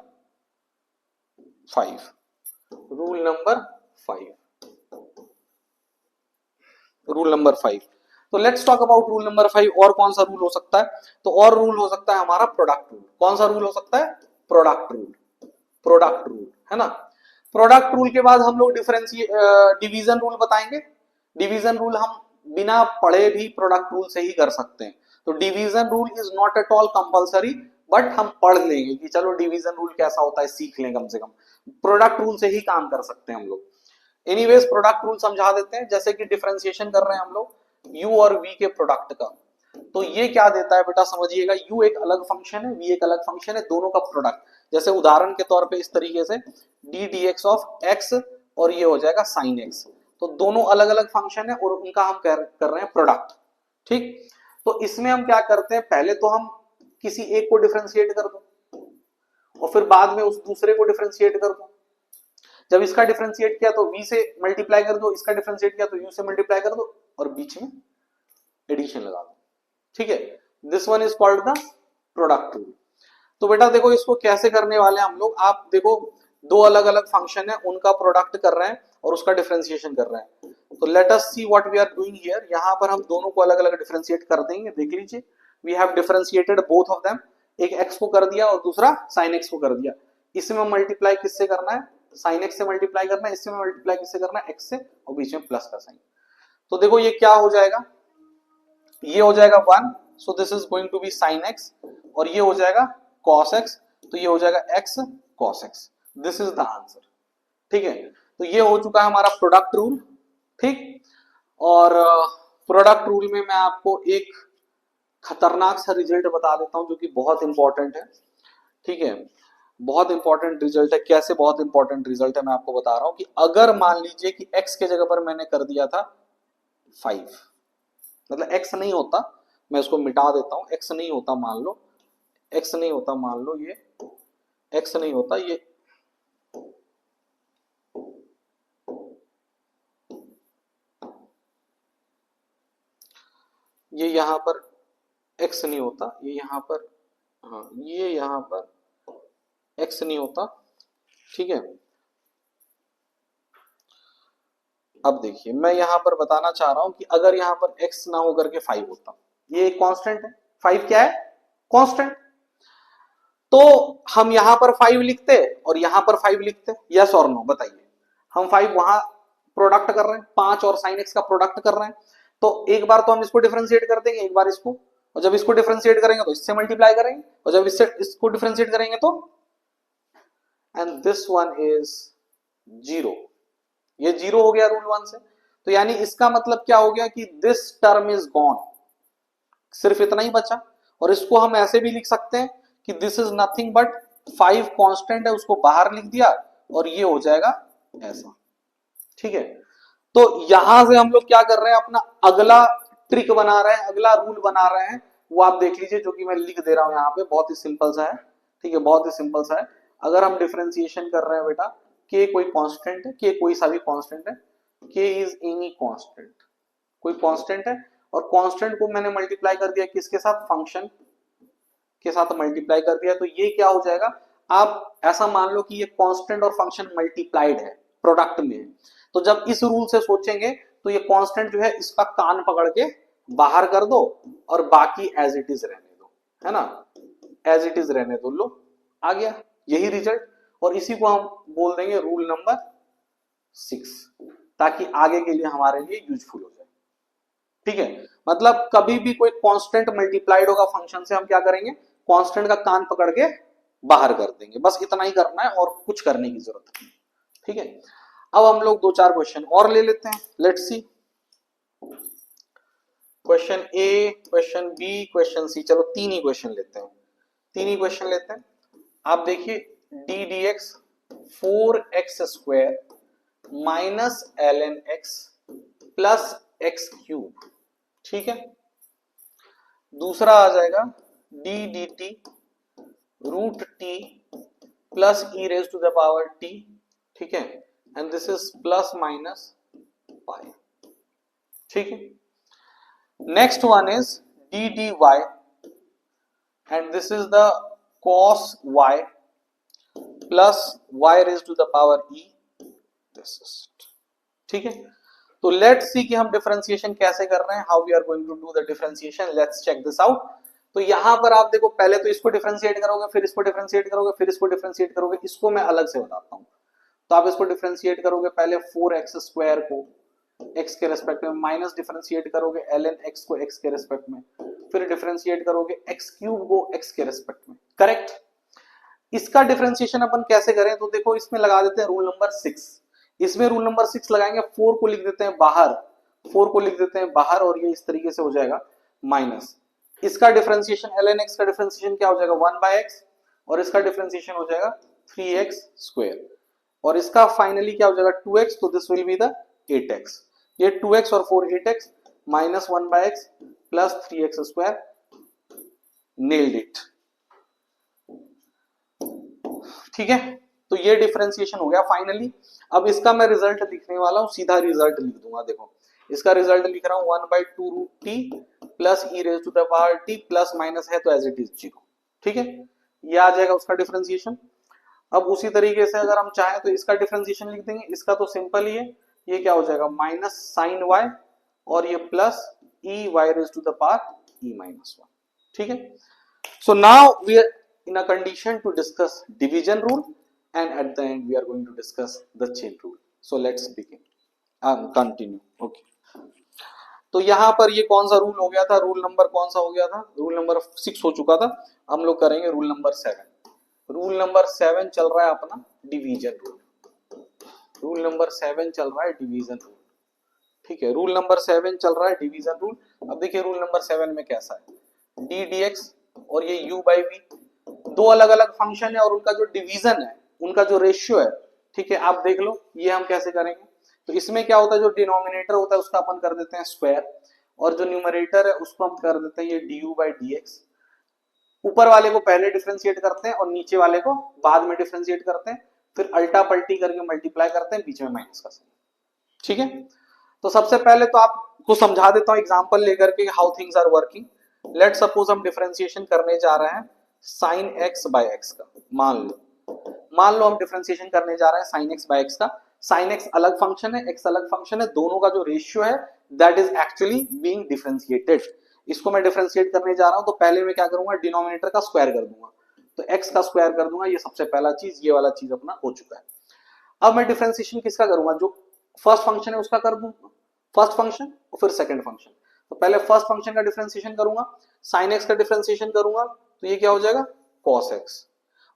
5। Rule number 5, rule number 5, तो let's talk about rule number 5। और कौन सा रूल हो सकता है, तो और रूल हो सकता है हमारा प्रोडक्ट रूल। कौन सा रूल हो सकता है, प्रोडक्ट रूल, प्रोडक्ट रूल है ना। प्रोडक्ट रूल के बाद हम लोग डिवीजन रूल बताएंगे। डिवीजन रूल हम बिना पढ़े भी प्रोडक्ट रूल से ही कर सकते हैं, तो division rule is not at all compulsory, but हम पढ़ लेंगे कि चलो डिवीजन रूल कैसा होता है, सीख लें कम से कम, प्रोडक्ट रूल से ही काम कर सकते हैं हम लोग। एनीवेज प्रोडक्ट रूल समझा देते हैं, जैसे कि डिफरेंशिएशन कर रहे हैं हम लोग u और v के प्रोडक्ट का, तो ये क्या देता है बेटा समझिएगा, u एक अलग फंक्शन है, v एक अलग फंक्शन है, दोनों का प्रोडक्ट, जैसे उदाहरण के तौर पे इस तरीके से d dx ऑफ x और ये हो जाएगा sin x, तो दोनों अलग अलग फंक्शन है और उनका हम कर रहे हैं प्रोडक्ट, ठीक। तो इसमें हम क्या करते हैं, पहले तो हम किसी एक को डिफरेंशिएट कर दो और फिर बाद में उस दूसरे को डिफरेंशिएट कर दो। जब इसका डिफरेंशिएट किया तो v से मल्टीप्लाई कर दो, इसका डिफरेंशिएट किया तो u से मल्टीप्लाई कर दो और बीच में एडिशन लगा दो, ठीक है। This one is called the product rule. तो बेटा देखो इसको कैसे करने वाले हैं हम लोग, आप देखो दो अलग अलग फंक्शन है, उनका प्रोडक्ट कर रहे हैं और उसका डिफरेंशिएशन कर रहे हैं। तो let us see what we are doing here, यहां पर हम दोनों को अलग अलग डिफरेंशिएट कर देंगे। देख लीजिए we have differentiated both of them, एक x को कर दिया और दूसरा sin x को कर दिया। इसमें मल्टीप्लाई किससे करना है, sin x से मल्टीप्लाई करना है, इससे मल्टीप्लाई किससे करना है, x से, और बीच में प्लस का साइन। तो देखो ये क्या हो जाएगा, ये हो जाएगा 1, so this is going to be sin x, और ये हो जाएगा cos x, तो ये हो जाएगा x cos x। This is the answer. ठीक है, तो ये हो चुका है हमारा प्रोडक्ट रूल। ठीक, और प्रोडक्ट रूल में मैं आपको एक खतरनाक सा रिजल्ट बता देता हूं जो कि बहुत इंपॉर्टेंट है। ठीक है, बहुत इंपॉर्टेंट रिजल्ट है। कैसे बहुत इंपॉर्टेंट रिजल्ट है मैं आपको बता रहा हूं कि अगर मान लीजिए कि x के जगह पर मैंने कर दिया था 5, मतलब x नहीं होता, मैं इसको मिटा देता हूं, x नहीं होता मान लो, x नहीं होता मान लो, ये x नहीं होता, ये यहां पर x नहीं होता, ये यहां पर, हाँ ये यहां पर x नहीं होता। ठीक है, अब देखिए मैं यहां पर बताना चाह रहा हूं कि अगर यहां पर x ना होकर के 5 होता, ये एक कांस्टेंट है, 5 क्या है, कांस्टेंट, तो हम यहां पर 5 लिखते और यहां पर 5 लिखते, यस और नो बताइए। हम 5 वहां प्रोडक्ट कर रहे हैं, 5 और sin x का प्रोडक्ट कर रहे हैं, तो एक बार तो हम इसको डिफरेंशिएट कर देंगे, एक बार इसको, और जब इसको डिफरेंशिएट करेंगे तो इससे मल्टीप्लाई करेंगे, और जब इससे इसको डिफरेंशिएट करेंगे तो, एंड दिस वन इज 0, ये 0 हो गया रूल 1 से। तो यानी इसका मतलब क्या हो गया कि दिस टर्म इज गॉन, सिर्फ इतना ही बचा। और इसको हम ऐसे भी लिख सकते हैं कि this is nothing but 5 constant है, उसको बाहर लिख दिया और ये हो जाएगा ऐसा। ठीक है, तो यहां से हम लोग क्या कर रहे हैं, अपना अगला ट्रिक बना रहे हैं, अगला रूल बना रहे हैं, वो आप देख लीजिए, जो कि मैं लिख दे रहा हूं यहाँ पे, बहुत ही सिंपल सा है। ठीक है, बहुत ही सिंपल सा है। अगर हम डिफरेंशिएशन कर रहे हैं बेटा, के कोई कांस्टेंट है, के कोई सा भी कांस्टेंट है, के इज एनी कांस्टेंट, कोई कांस्टेंट है, और कांस्टेंट को मैंने मल्टीप्लाई कर दिया किसके साथ, फंक्शन के साथ मल्टीप्लाई कर दिया, तो ये क्या हो जाएगा, आप ऐसा मान लो कि ये कांस्टेंट और फंक्शन मल्टीप्लाइड है, प्रोडक्ट में है। तो जब इस रूल से सोचेंगे तो ये कांस्टेंट जो है इसका कान पकड़ के बाहर कर दो और बाकी एज इट इज रहने दो, है ना, एज इट इज रहने दो, लो आ गया यही रिजल्ट। और इसी को हम बोल देंगे रूल नंबर 6, ताकि आगे के लिए हमारे लिए यूजफुल हो जाए। ठीक है, मतलब कभी भी कोई कांस्टेंट मल्टीप्लाइड होगा फंक्शन से, हम क्या करेंगे, कांस्टेंट का कान पकड़ के बाहर कर देंगे, बस इतना ही करना है और कुछ करने की जरूरत नहीं। ठीक है, अब हम लोग 2-4 क्वेश्चन और ले लेते हैं, let's see. Question A, question B, question C, चलो 3 ही क्वेश्चन लेते हैं, 3 ही क्वेश्चन लेते हैं। आप देखिए, d d x 4x square minus ln x plus x cube. ठीक है, दूसरा आ जाएगा d d t root t plus e raise to the power t. ठीक है, and this is plus minus pi. ठीक है, next one is d d y and this is the cos y plus y raise to the power e, this is. ठीक है, तो let's see कि हम differentiation कैसे कर रहे हैं, how we are going to do the differentiation, let's check this out. तो यहां पर आप देखो, पहले तो इसको डिफरेंशिएट करोगे, फिर इसको डिफरेंशिएट करोगे, फिर इसको डिफरेंशिएट करोगे, इसको मैं अलग से बताता हूं। तो आप इसको डिफरेंशिएट करोगे, पहले 4x स्क्वायर को x के रेस्पेक्ट में, माइनस डिफरेंशिएट करोगे ln x को x के रेस्पेक्ट में, फिर डिफरेंशिएट करोगे x क्यूब को x के रेस्पेक्ट में, करेक्ट। इसका डिफरेंशिएशन अपन कैसे करें, तो देखो इसमें लगा देते हैं रूल नंबर 6। इसमें रूल नंबर 6 लगाएंगे, 4 को लिख देते हैं बाहर, 4 को लिख देते हैं बाहर, और ये इस तरीके से हो जाएगा माइनस। इसका डिफरेंशिएशन ln x का डिफरेंशिएशन क्या हो जाएगा, 1/x, और इसका डिफरेंशिएशन हो जाएगा 3x स्क्वायर, और इसका फाइनली क्या हो जाएगा 2x, तो this will be the 8x। ये 2x और 4 8x minus 1/x plus 3x square, nailed it. ठीक है, तो ये डिफरेंशिएशन हो गया फाइनली। अब इसका मैं रिजल्ट लिखने वाला हूं, सीधा रिजल्ट लिख दूंगा। देखो इसका रिजल्ट लिख रहा हूं 1/2 root t plus e raise to the power t plus minus है तो एज इट इज 0। ठीक है, ये आ जाएगा उसका डिफरेंशिएशन। अब उसी तरीके से अगर हम चाहें तो इसका डिफरेंशिएशन लिख देंगे, इसका तो सिंपल ही है, ये क्या हो जाएगा माइनस साइन y और ये plus e y raise to the power e-1। ठीक है. So now we are in a condition to discuss division rule, and at the end we are going to discuss the chain rule. So let's begin and continue. Okay. तो यहाँ पर ये कौन सा rule हो गया था, रूल नंबर कौन सा हो गया था, रूल नंबर 6 हो चुका था. हम लोग करेंगे रूल नंबर 7. रूल नंबर 7 चल रहा है अपना डिवीजन रूल. रूल नंबर 7 चल रहा है डिवीजन रूल. ठीक है, रूल नंबर 7 चल रहा है डिवीजन रूल. अब देखिए रूल नंबर 7 में कैसा है, डी डी एक्स और ये u बाई वी दो अलग अलग फंक्शन है और उनका जो डिवीजन है, उनका जो रेशियो है, ठीक है, आप देख लो ये हम कैसे करेंगे. तो इसमें क्या होता है, जो डिनोमिनेटर होता है उसका अपन कर देते हैं स्क्वायर, और जो न्यूमरेटर है उसको हम कर देते हैं ये du बाई डी एक्स. ऊपर वाले को पहले डिफरेंशिएट करते हैं और नीचे वाले को बाद में डिफरेंशिएट करते हैं, फिर अल्टा पल्टी करके मल्टीप्लाई करते हैं, बीच में माइनस का साइन. ठीक है, तो सबसे पहले तो आपको समझा देता हूं एग्जांपल लेकर के how things are working. Let suppose हम डिफरेंशिएशन करने जा रहे हैं साइन एक्स बाय एक्स का. मान लो हम डिफरेंशिएशन करने जा रहे हैं साइन एक्स बाय एक्स का. साइन एक्स अलग फंक्शन है, एक्स अलग फंक्शन है, दोनों का जो रेशियो है that is actually being differentiated. इसको मैं डिफरेंशिएट करने जा रहा हूं तो पहले मैं क्या करूंगा, डिनोमिनेटर का स्क्वायर कर दूंगा. तो एक्स का स्क्वायर कर दूंगा, ये सबसे पहला चीज, ये वाला चीज अपना हो चुका है. अब मैं डिफरेंशिएशन किसका करूंगा, जो फर्स्ट फंक्शन है उसका कर दूंगा, फर्स्ट फंक्शन और फिर सेकंड फंक्शन. तो पहले फर्स्ट फंक्शन का डिफरेंशिएशन करूंगा, साइन एक्स का डिफरेंशिएशन करूंगा, तो ये क्या हो जाएगा कॉस एक्स,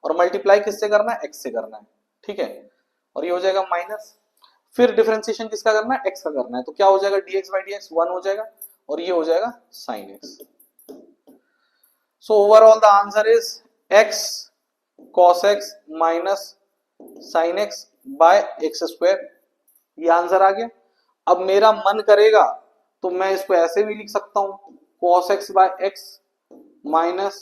और मल्टीप्लाई किससे करना है, एक्स से करना है. ठीक है, और ये हो जाएगा माइनस. फिर डिफरेंशिएशन किसका करना है, एक्स का करना है, तो क्या हो जाएगा dx बाई डी एक्स 1 हो जाएगा, और ये हो जाएगा sine x. So overall the answer is x cos x minus sine x by x square. ये आंसर आ गया. अब मेरा मन करेगा तो मैं इसको ऐसे भी लिख सकता हूं, cos x by x minus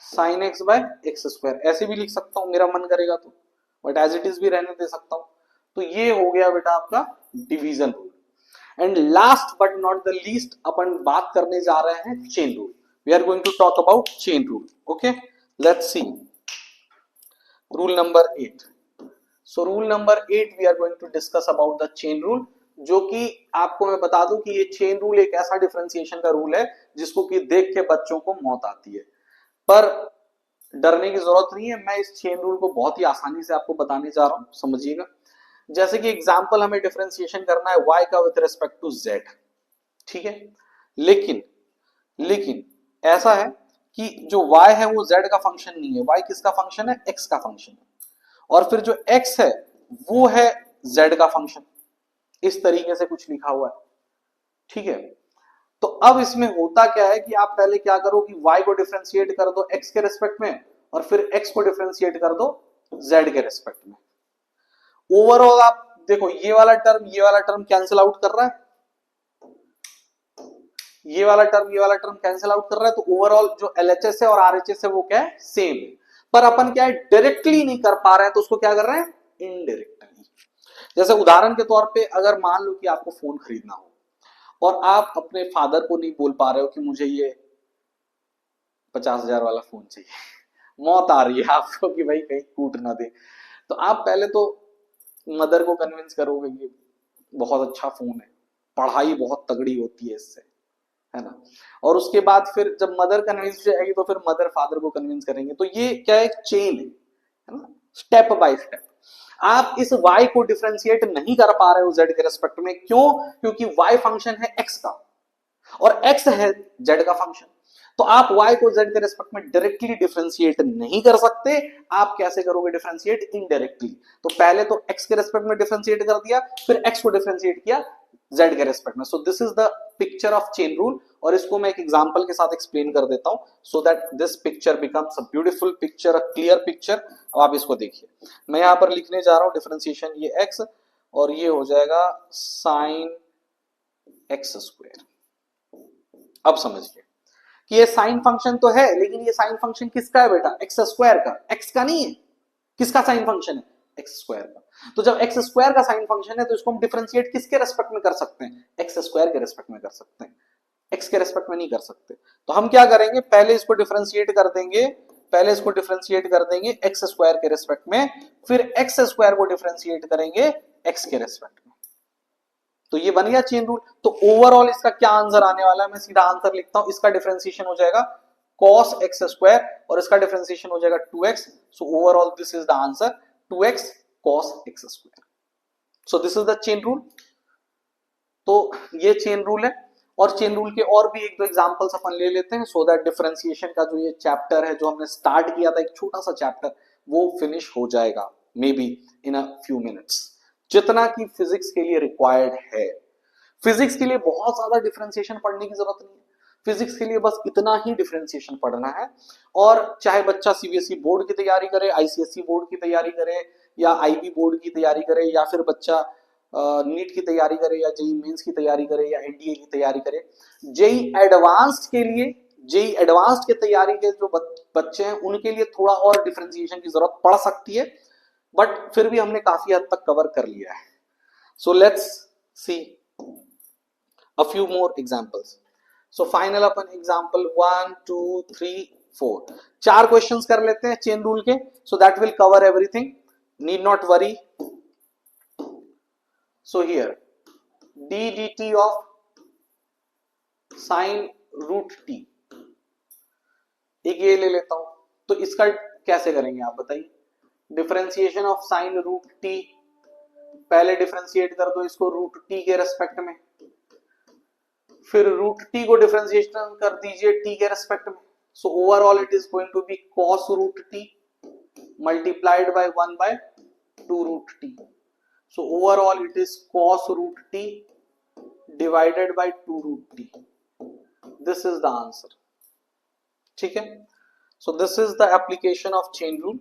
sine x by x square, ऐसे भी लिख सकता हूं मेरा मन करेगा तो, बट एज इट इज भी रहने दे सकता हूं. तो ये हो गया बेटा आपका division rule. And last but not the least अपन बात करने जा रहे हैं chain rule. We are going to talk about chain rule. Okay, let's see rule number 8. So rule number 8 we are going to discuss about the chain rule, जो कि आपको मैं बता दूं कि ये चेन रूल एक ऐसा डिफरेंशिएशन का रूल है जिसको कि देख के बच्चों को मौत आती है, पर डरने की जरूरत नहीं है. मैं इस चेन रूल को बहुत ही आसानी से आपको बताने जा रहा हूं, समझिएगा. जैसे कि एग्जांपल हमें डिफरेंशिएशन करना है y का विद रिस्पेक्ट टू z. ठीक है, लेकिन ऐसा है कि जो y है वो z का फंक्शन नहीं है, y किसका फंक्शन है, x का फंक्शन है, और फिर जो x है वो है z का फंक्शन. इस तरीके से कुछ लिखा हुआ है. ठीक है, तो अब इसमें होता क्या है कि आप पहले क्या करो कि y को डिफरेंशिएट कर दो x के रिस्पेक्ट में, और फिर x को डिफरेंशिएट कर दो z के रिस्पेक्ट में. ओवरऑल आप देखो ये वाला टर्म कैंसिल आउट कर रहा है, ये वाला टर्म कैंसिल आउट कर रहा है. तो ओवरऑल जो LHS है और RHS है वो क्या है, सेम है. पर अपन क्या है, डायरेक्टली नहीं कर पा रहे हैं, तो उसको क्या कर रहे हैं, इनडायरेक्टली. जैसे उदाहरण के तौर पे अगर मान लो कि आपको फोन खरीदना हो और आप अपने फादर को नहीं बोल पा रहे हो कि मुझे ये 50,000 वाला फोन चाहिए, मौत आ रही है आपको कि भाई कहीं कूट ना दे, तो आप पहले तो मदर को कन्विंस करोगे कि बहुत अच्छा फोन है, पढ़ाई बहुत तगड़ी होती है इससे, है ना. और उसके बाद फिर जब मदर कन्विंस हो जाएगी तो फिर मदर फादर को कन्विंस करेंगे. तो ये क्या है, चेन है ना, स्टेप बाय स्टेप. आप इस y को डिफरेंशिएट नहीं कर पा रहे हो z के रिस्पेक्ट में, क्यों, क्योंकि y फंक्शन है x का और x है z का फंक्शन. तो आप y को z के रिस्पेक्ट में डायरेक्टली डिफरेंशिएट नहीं कर सकते. आप कैसे करोगे डिफरेंशिएट, इनडायरेक्टली. तो पहले तो x के रिस्पेक्ट में डिफरेंशिएट कर दिया, फिर x को डिफरेंशिएट किया z के रिस्पेक्ट में. सो this is the picture of chain rule, और इसको मैं एक एग्जांपल के साथ एक्सप्लेन कर देता हूं so that this picture becomes a beautiful picture, a clear picture. अब आप इसको देखिए, मैं यहां पर लिखने जा रहा हूं डिफरेंशिएशन ये x, और ये हो जाएगा साइन एक्स स्क्वायर. अब समझिए कि ये साइन फंक्शन तो है, लेकिन ये साइन फंक्शन किसका है बेटा, एक्स स्क्वायर का, एक्स का नहीं है. किसका साइन फंक्शन है, एक्स स्क्वायर का. तो जब एक्स स्क्वायर का साइन फंक्शन है तो इसको हम डिफरेंशिएट किसके रेस्पेक्ट में कर सकते हैं, एक्स स्क्वायर के रेस्पेक्ट में कर सकते हैं, एक्स के रेस्पेक्ट में नहीं कर सकते. तो हम क्या करेंगे, पहले इसको डिफरेंशिएट कर देंगे, एक्स स्क्वायर के रेस्पेक्ट में, फिर एक्स स्क्वायर को डिफरेंशिएट करेंगे एक्स के रेस्पेक्ट में. तो ये बन गया चेन रूल। तो ओवरऑल इसका क्या आंसर आने वाला है, मैं सीधा आंसर लिखता हूं, इसका डिफरेंशिएशन हो जाएगा cos x स्क्वायर और इसका डिफरेंशिएशन हो जाएगा 2x। So overall this is the answer 2x cos x square. So this is the chain rule. तो ये चेन रूल है, और चेन रूल के और भी एक दो एग्जांपल्स अपन ले लेते हैं, सो दैट डिफरेंशिएशन का जो ये चैप्टर है जो हमने स्टार्ट किया था एक छोटा सा चैप्टर, वो फिनिश हो जाएगा may be in a few minutes, जितना कि फिजिक्स के लिए रिक्वायर्ड है। फिजिक्स के लिए बहुत ज्यादा डिफरेंशिएशन पढ़ने की जरूरत नहीं है, फिजिक्स के लिए बस इतना ही डिफरेंशिएशन पढ़ना है। और चाहे बच्चा सीबीएसई बोर्ड की तैयारी करे, आईसीएसई बोर्ड की तैयारी करे, या आईबी बोर्ड की तैयारी करे, या फिर बच्चा नीट की तैयारी करे, या जेई मेंस की तैयारी करे, या एनडीए की तैयारी करे, जेई एडवांस्ड के लिए, जेई एडवांस्ड के तैयारी के जो बच्चे हैं उनके लिए थोड़ा और डिफरेंशिएशन की जरूरत पड़ सकती है, बट फिर भी हमने काफी हद तक कवर कर लिया है। So let's see a few more examples. So final upon example 1 2 3 4 चार क्वेश्चंस कर लेते हैं चेन रूल के, so that will cover everything, need not worry. So here d dt of sin root t, एक ये ले लेता हूं, तो इसका कैसे करेंगे आप बताइए। Differentiation of sine root t, पहले डिफरेंशिएट कर दो इसको रूट टी के रेस्पेक्ट में, फिर रूट टी को डिफरेंशिएशन कर दीजिए टी के रेस्पेक्ट में। So overall it is going to be cos root t multiplied by 1 by 2 root t. So overall it is cos root t divided by 2 root t. This is the answer. ठीक है, so this is the application of chain rule.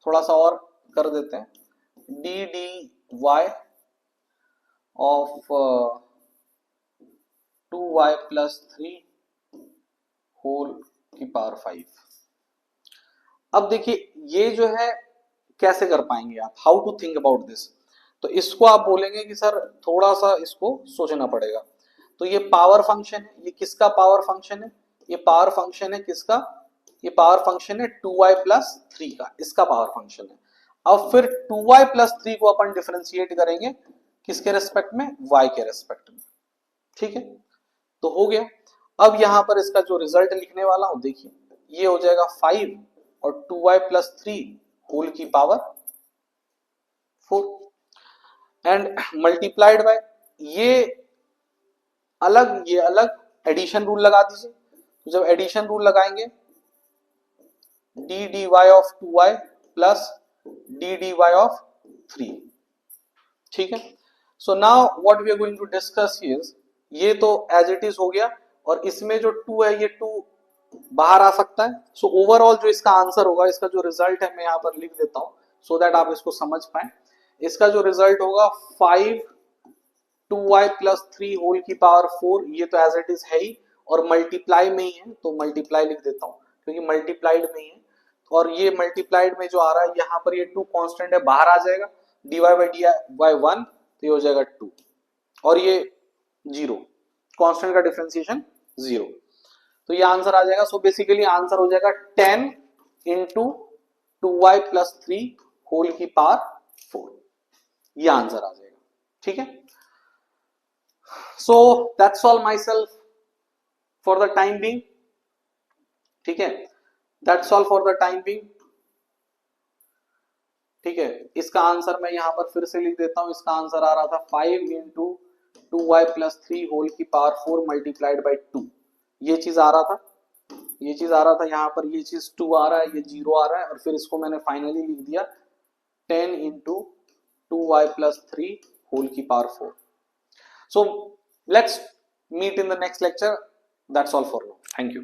थोड़ा सा और कर देते हैं, d d y of 2y plus 3 whole की power 5। अब देखिए ये जो है कैसे कर पाएंगे आप, how to think about this. तो इसको आप बोलेंगे कि सर थोड़ा सा इसको सोचना पड़ेगा। तो ये पावर फंक्शन है, ये किसका पावर फंक्शन है, ये पावर फंक्शन है किसका, ये पावर फंक्शन है 2y प्लस 3 का, इसका पावर फंक्शन है। अब फिर 2y प्लस 3 को अपन डिफरेंशिएट करेंगे किसके रेस्पेक्ट में, y के रेस्पेक्ट में। ठीक है, तो हो गया। अब यहां पर इसका जो रिजल्ट लिखने वाला हूं देखिए, ये हो जाएगा 5 और 2y प्लस 3 होल की पावर 4 एंड मल्टीप्लाइड बाय ये अलग एडिशन रूल लगा दीजिए। तो जब एडिशन रूल लगाएंगे d d y of 2y plus d d y of 3। ठीक है, so now what we are going to discuss is, ये तो एज इट इज हो गया, और इसमें जो 2 है ये 2 बाहर आ सकता है। सो ओवरऑल जो इसका आंसर होगा, इसका जो रिजल्ट है मैं यहां पर लिख देता हूं सो दैट आप इसको समझ पाए। इसका जो रिजल्ट होगा 5 2y प्लस 3 होल की पावर 4, ये तो एज इट इज है ही, और मल्टीप्लाई में ही है तो मल्टीप्लाई लिख देता हूं क्योंकि मल्टीप्लाइड में ही है। और ये मल्टीप्लाइड में जो आ रहा है यहाँ पर ये 2 कांस्टेंट है, बाहर आ जाएगा, dy by dy 1, तो ये हो जाएगा 2, और ये 0, कांस्टेंट का डिफरेंशिएशन 0, तो ये आंसर आ जाएगा। सो बेसिकली आंसर हो जाएगा 10 इंटू 2y प्लस 3 होल की पावर 4, ये आंसर आ जाएगा। ठीक है, so that's all my self for the time being. ठीक है, that's all for the time being. ठीक है, इसका आंसर मैं यहां पर फिर से लिख देता हूं, इसका आंसर आ रहा था 5 इंटू 2y प्लस 3 होल की पावर 4 मल्टीप्लाइड बाई 2, ये चीज आ रहा था, ये चीज आ रहा था, यहाँ पर ये चीज 2 आ रहा है, ये 0 आ रहा है, और फिर इसको मैंने फाइनली लिख दिया 10 इंटू 2y प्लस 3 होल की power 4। So let's meet in the next lecture, that's all for now, thank you.